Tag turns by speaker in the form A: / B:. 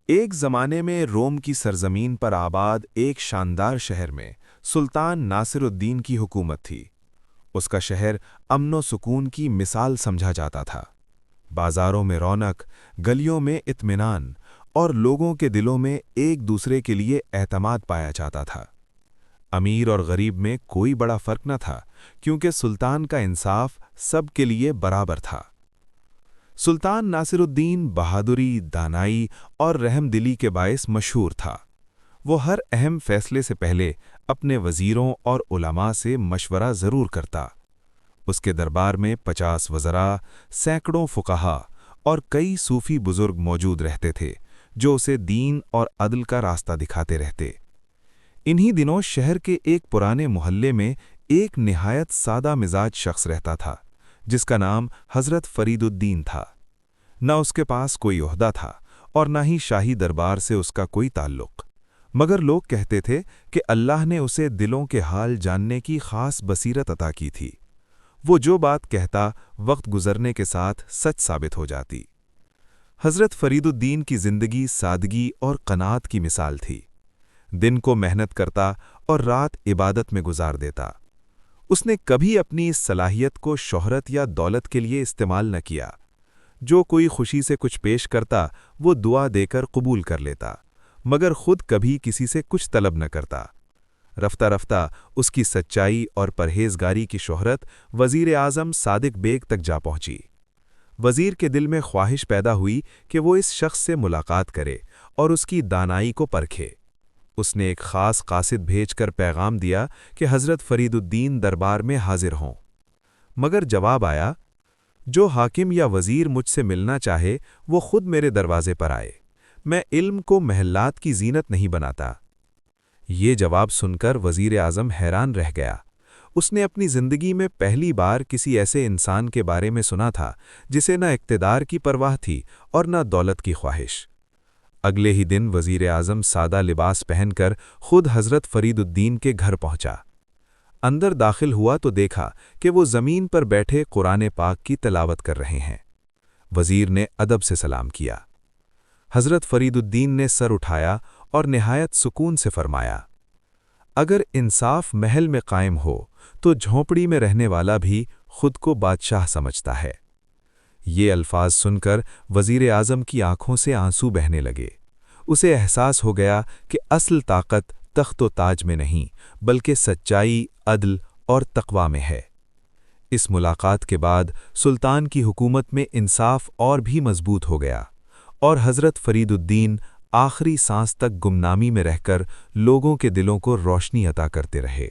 A: ایک زمانے میں روم کی سرزمین پر آباد ایک شاندار شہر میں سلطان ناصر الدین کی حکومت تھی۔ اس کا شہر امن و سکون کی مثال سمجھا جاتا تھا۔ بازاروں میں رونق، گلیوں میں اطمینان اور لوگوں کے دلوں میں ایک دوسرے کے لیے اعتماد پایا جاتا تھا۔ امیر اور غریب میں کوئی بڑا فرق نہ تھا، کیونکہ سلطان کا انصاف سب کے لیے برابر تھا۔ سلطان ناصر الدین بہادری، دانائی اور رحم دلی کے باعث مشہور تھا۔ وہ ہر اہم فیصلے سے پہلے اپنے وزیروں اور علماء سے مشورہ ضرور کرتا۔ اس کے دربار میں 50 وزراء، سینکڑوں فقہا اور کئی صوفی بزرگ موجود رہتے تھے، جو اسے دین اور عدل کا راستہ دکھاتے رہتے۔ انہی دنوں شہر کے ایک پرانے محلے میں ایک نہایت سادہ مزاج شخص رہتا تھا، جس کا نام حضرت فرید الدین تھا۔ نہ اس کے پاس کوئی عہدہ تھا اور نہ ہی شاہی دربار سے اس کا کوئی تعلق، مگر لوگ کہتے تھے کہ اللہ نے اسے دلوں کے حال جاننے کی خاص بصیرت عطا کی تھی۔ وہ جو بات کہتا، وقت گزرنے کے ساتھ سچ ثابت ہو جاتی۔ حضرت فرید الدین کی زندگی سادگی اور قناعت کی مثال تھی۔ دن کو محنت کرتا اور رات عبادت میں گزار دیتا۔ اس نے کبھی اپنی اس صلاحیت کو شہرت یا دولت کے لیے استعمال نہ کیا۔ جو کوئی خوشی سے کچھ پیش کرتا، وہ دعا دے کر قبول کر لیتا، مگر خود کبھی کسی سے کچھ طلب نہ کرتا۔ رفتہ رفتہ اس کی سچائی اور پرہیزگاری کی شہرت وزیر اعظم صادق بیگ تک جا پہنچی۔ وزیر کے دل میں خواہش پیدا ہوئی کہ وہ اس شخص سے ملاقات کرے اور اس کی دانائی کو پرکھے۔ اس نے ایک خاص قاصد بھیج کر پیغام دیا کہ حضرت فرید الدین دربار میں حاضر ہوں، مگر جواب آیا، جو حاکم یا وزیر مجھ سے ملنا چاہے وہ خود میرے دروازے پر آئے، میں علم کو محلات کی زینت نہیں بناتا۔ یہ جواب سن کر وزیر اعظم حیران رہ گیا۔ اس نے اپنی زندگی میں پہلی بار کسی ایسے انسان کے بارے میں سنا تھا جسے نہ اقتدار کی پرواہ تھی اور نہ دولت کی خواہش۔ اگلے ہی دن وزیر اعظم سادہ لباس پہن کر خود حضرت فرید الدین کے گھر پہنچا۔ اندر داخل ہوا تو دیکھا کہ وہ زمین پر بیٹھے قرآن پاک کی تلاوت کر رہے ہیں۔ وزیر نے ادب سے سلام کیا۔ حضرت فرید الدین نے سر اٹھایا اور نہایت سکون سے فرمایا، اگر انصاف محل میں قائم ہو تو جھونپڑی میں رہنے والا بھی خود کو بادشاہ سمجھتا ہے۔ یہ الفاظ سن کر وزیر اعظم کی آنکھوں سے آنسو بہنے لگے۔ اسے احساس ہو گیا کہ اصل طاقت تخت و تاج میں نہیں، بلکہ سچائی، عدل اور تقوی میں ہے۔ اس ملاقات کے بعد سلطان کی حکومت میں انصاف اور بھی مضبوط ہو گیا، اور حضرت فرید الدین آخری سانس تک گمنامی میں رہ کر لوگوں کے دلوں کو روشنی عطا کرتے رہے۔